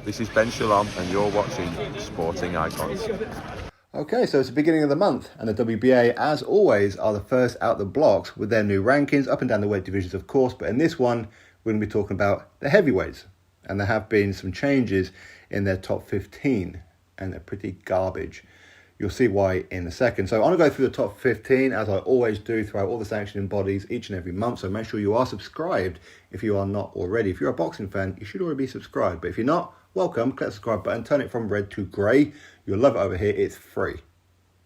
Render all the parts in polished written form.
This is Ben Shalom and you're watching Sporting Icons. Okay, so it's the beginning of the month and the WBA, as always, are the first out the blocks with their new rankings, up and down the weight divisions, of course, but in this one, we're going to be talking about the heavyweights. And there have been some changes in their top 15, and they're pretty garbage. You'll see why in a second. So I'm going to go through the top 15, as I always do throughout all the sanctioning bodies each and every month. So make sure you are subscribed if you are not already. If you're a boxing fan, you should already be subscribed. But if you're not, welcome. Click the subscribe button, turn it from red to grey. You'll love it over here. It's free.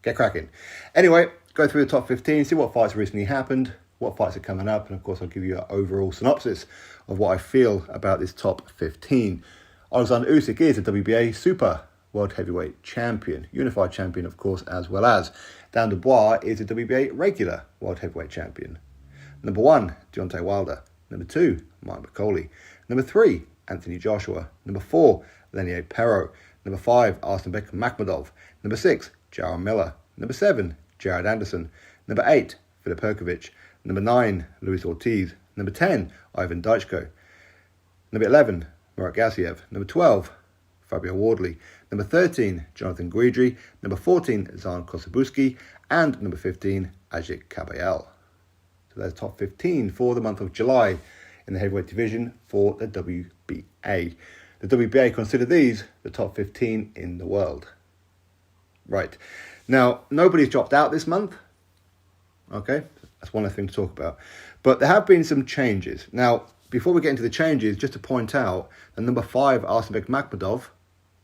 Get cracking. Anyway, go through the top 15, see what fights recently happened, what fights are coming up, and of course I'll give you an overall synopsis of what I feel about this top 15. Oleksandr Usyk is a WBA Super World Heavyweight Champion, Unified Champion, of course, as well as. Dubois is a WBA Regular World Heavyweight Champion. Number 1, Deontay Wilder. Number 2, Mike McCauley. Number 3, Anthony Joshua. Number 4, Lenier Perot. Number 5, Arslanbek Makhmudov. Number 6, Jarrell Miller. Number 7, Jared Anderson. Number 8, Filip Hrgovic. Number 9, Luis Ortiz. Number 10, Ivan Daichko. Number 11, Murat Gassiev. Number 12, Fabio Wardley. Number 13, Jonathan Guidry. Number 14, Zan Kosabuski. And number 15, Ajit Kabayel. So there's top 15 for the month of July in the heavyweight division for the WBA. The WBA consider these the top 15 in the world. Right. Now, nobody's dropped out this month. Okay, that's one other thing to talk about. But there have been some changes. Now, before we get into the changes, just to point out that number 5, Arslanbek Makhmudov,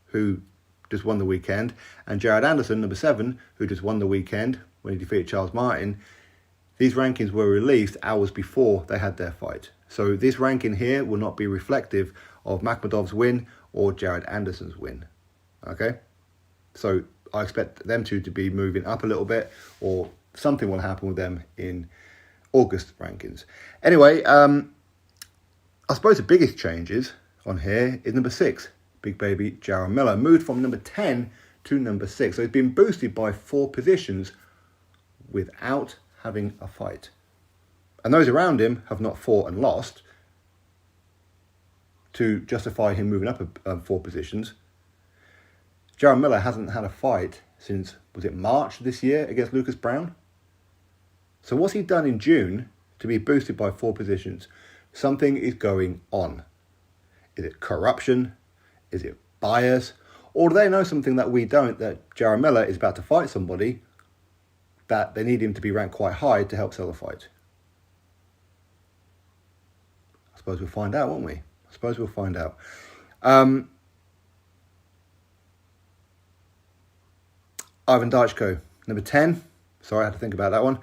who just won the weekend, and Jared Anderson, number 7, who just won the weekend when he defeated Charles Martin, these rankings were released hours before they had their fight. So this ranking here will not be reflective of Makhmudov's win or Jared Anderson's win. Okay? So I expect them two to be moving up a little bit, or something will happen with them in August rankings. Anyway, I suppose the biggest changes on here is number 6, Big Baby Jarrell Miller, moved from number 10 to number 6. So he's been boosted by 4 positions without having a fight. And those around him have not fought and lost to justify him moving up 4 positions. Jarrell Miller hasn't had a fight since, was it March this year against Lucas Brown? So what's he done in June to be boosted by 4 positions? Something is going on. Is it corruption? Is it bias? Or do they know something that we don't, that Jarrell Miller is about to fight somebody that they need him to be ranked quite high to help sell the fight? I suppose we'll find out, won't we? I suppose we'll find out. Ivan Daichko, number 10. Sorry, I had to think about that one.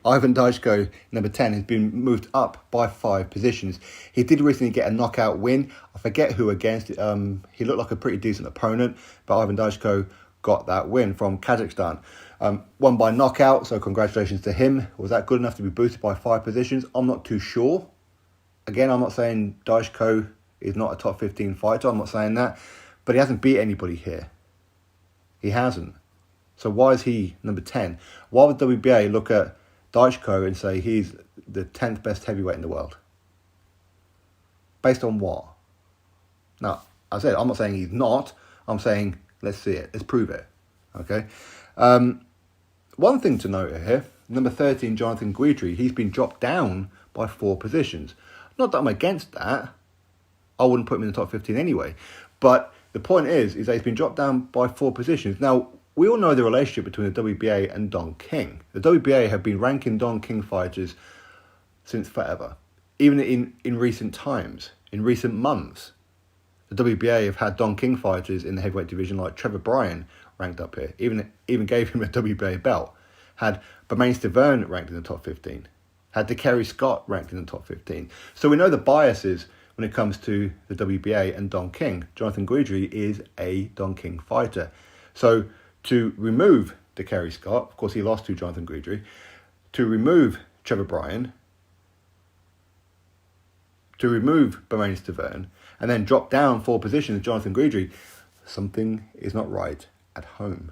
Ivan Daichko, number 10, has been moved up by 5 positions. He did recently get a knockout win. I forget who against. He looked like a pretty decent opponent, but Ivan Daichko got that win from Kazakhstan. Won by knockout, so congratulations to him. Was that good enough to be boosted by 5 positions? I'm not too sure. Again, I'm not saying Daichko is not a top 15 fighter. I'm not saying that. But he hasn't beat anybody here. He hasn't. So why is he number 10? Why would WBA look at Daichko and say he's the 10th best heavyweight in the world? Based on what? Now, I said, I'm not saying he's not. I'm saying, let's see it. Let's prove it. Okay? One thing to note here, number 13, Jonathan Guidry, he's been dropped down by 4 positions. Not that I'm against that. I wouldn't put him in the top 15 anyway. But the point is that he's been dropped down by 4 positions. Now, we all know the relationship between the WBA and Don King. The WBA have been ranking Don King fighters since forever. Even in recent times, in recent months, the WBA have had Don King fighters in the heavyweight division like Trevor Bryan ranked up here. Even gave him a WBA belt. Had Bermane Stiverne ranked in the top 15. Had DeCarry Scott ranked in the top 15. So we know the biases when it comes to the WBA and Don King. Jonathan Guidry is a Don King fighter. So to remove DeCarry Scott, of course he lost to Jonathan Guidry, to remove Trevor Bryan, to remove Bermane Stiverne, and then drop down 4 positions Jonathan Guidry, something is not right at home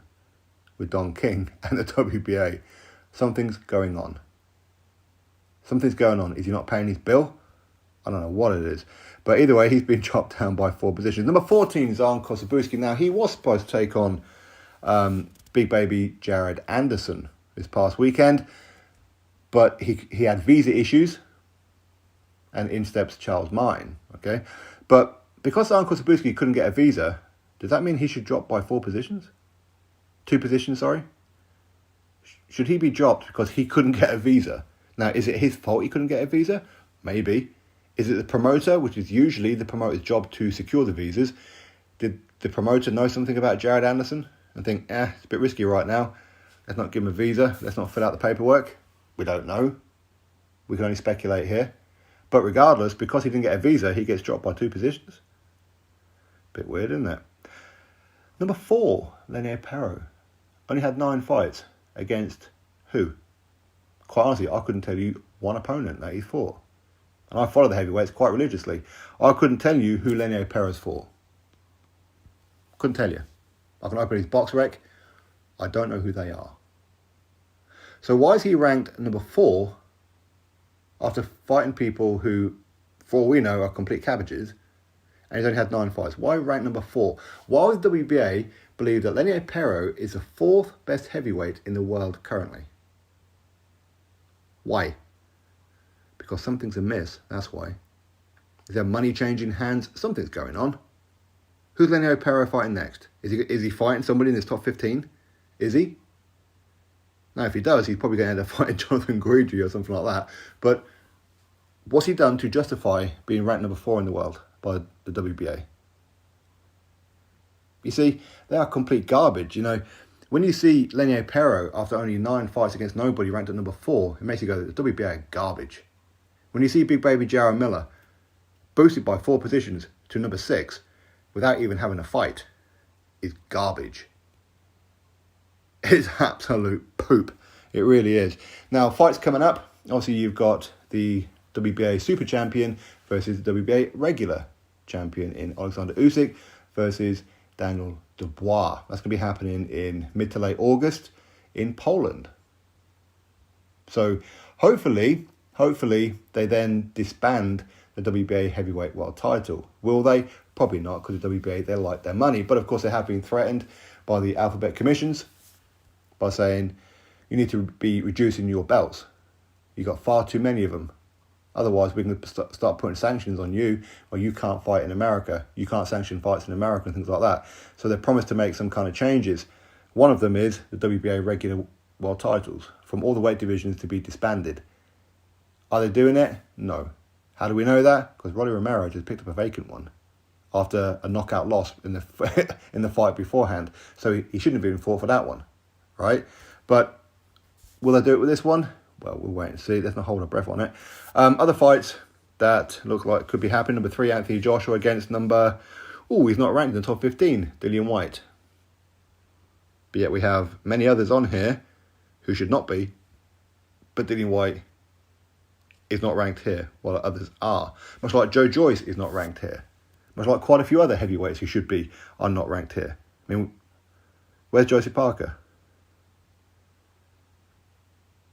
with Don King and the WBA. Something's going on. Something's going on. Is he not paying his bill? I don't know what it is. But either way, he's been chopped down by 4 positions. Number 14 is Arn Kosabowski. Now, he was supposed to take on big baby Jared Anderson this past weekend, but he had visa issues, and in steps Charles Martin, okay? But because Arn Kosabowski couldn't get a visa, does that mean he should drop by 4 positions? 2 positions, sorry? Should he be dropped because he couldn't get a visa? Now, is it his fault he couldn't get a visa? Maybe. Is it the promoter, which is usually the promoter's job to secure the visas? Did the promoter know something about Jared Anderson and think, it's a bit risky right now. Let's not give him a visa. Let's not fill out the paperwork. We don't know. We can only speculate here. But regardless, because he didn't get a visa, he gets dropped by 2 positions. Bit weird, isn't it? Number 4, Lenier Pero. Only had 9 fights against who? Quite honestly, I couldn't tell you one opponent that he fought. And I follow the heavyweights quite religiously. I couldn't tell you who Lenier Pero's fought. Couldn't tell you. I can open his box rec. I don't know who they are. So why is he ranked number 4 after fighting people who, for all we know, are complete cabbages, and he's only had 9 fights? Why rank number 4? Why would WBA believe that Lenier Pero is the 4th best heavyweight in the world currently? Why? Because something's amiss, that's why. Is there money changing hands? Something's going on. Who's Lenier Pero fighting next? Is he fighting somebody in his top 15? Is he? Now, if he does, he's probably going to end up fighting Jonathan Guidry or something like that. But what's he done to justify being ranked number 4 in the world by the WBA? You see, they are complete garbage. You know, when you see Lenier Pero after only 9 fights against nobody ranked at number 4, it makes you go, the WBA are garbage. When you see big baby Jarrell Miller boosted by 4 positions to number 6 without even having a fight, is garbage. It's absolute poop. It really is. Now, fights coming up. Obviously, you've got the WBA Super Champion versus the WBA Regular Champion in Oleksandr Usyk versus Daniel Dubois. That's going to be happening in mid to late August in Poland. So, hopefully they then disband the WBA heavyweight world title. Will they? Probably not, because the WBA, they like their money. But of course, they have been threatened by the alphabet commissions by saying, you need to be reducing your belts. You've got far too many of them. Otherwise, we can start putting sanctions on you, or you can't fight in America. You can't sanction fights in America and things like that. So they promised to make some kind of changes. One of them is the WBA regular world titles from all the weight divisions to be disbanded. Are they doing it? No. How do we know that? Because Rolly Romero just picked up a vacant one after a knockout loss in the in the fight beforehand. So he shouldn't have even fought for that one, right? But will they do it with this one? Well, we'll wait and see. Let's not hold our breath on it. Other fights that look like could be happening. Number 3, Anthony Joshua against number... he's not ranked in the top 15, Dillian Whyte. But yet we have many others on here who should not be. But Dillian Whyte is not ranked here, while others are. Much like Joe Joyce is not ranked here. Much like quite a few other heavyweights who should be are not ranked here. I mean, where's Josie Parker?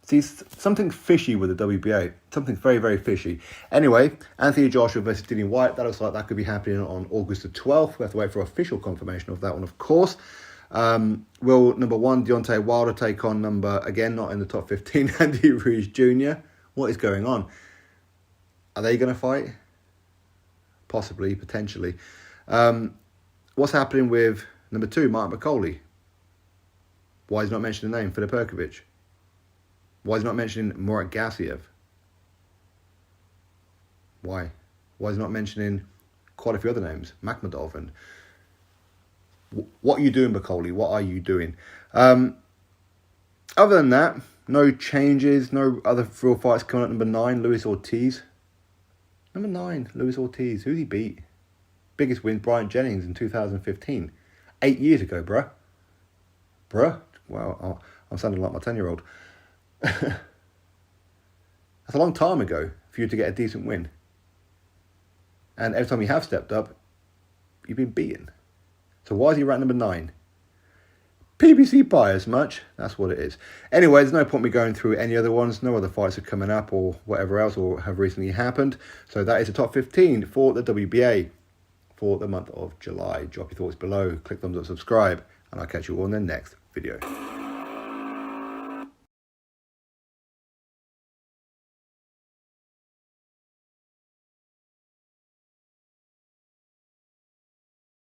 See, something fishy with the WBA. Something very, very fishy. Anyway, Anthony Joshua versus Dillian Whyte. That looks like that could be happening on August the 12th. We have to wait for official confirmation of that one, of course. Will number 1, Deontay Wilder, take on number, again, not in the top 15, Andy Ruiz Jr.? What is going on? Are they going to fight? Possibly, potentially. What's happening with number 2, Martin McCauley? Why is he not mentioning the name, Filip Hrgovic? Why is he not mentioning Murat Gassiev? Why? Why is he not mentioning quite a few other names? Makhmudov and... What are you doing, McCauley? What are you doing? Other than that, no changes, no other real fights coming up. Number 9, Luis Ortiz. Number 9, Luis Ortiz. Who'd he beat? Biggest win, Bryant Jennings in 2015. 8 years ago, bruh. Wow, I'm sounding like my 10-year-old. That's a long time ago for you to get a decent win. And every time you have stepped up, you've been beaten. So why is he ranked number 9? PBC pie as much. That's what it is. Anyway, there's no point me going through any other ones. No other fights are coming up or whatever else or have recently happened. So that is the top 15 for the WBA for the month of July. Drop your thoughts below. Click thumbs up, subscribe, and I'll catch you all in the next video.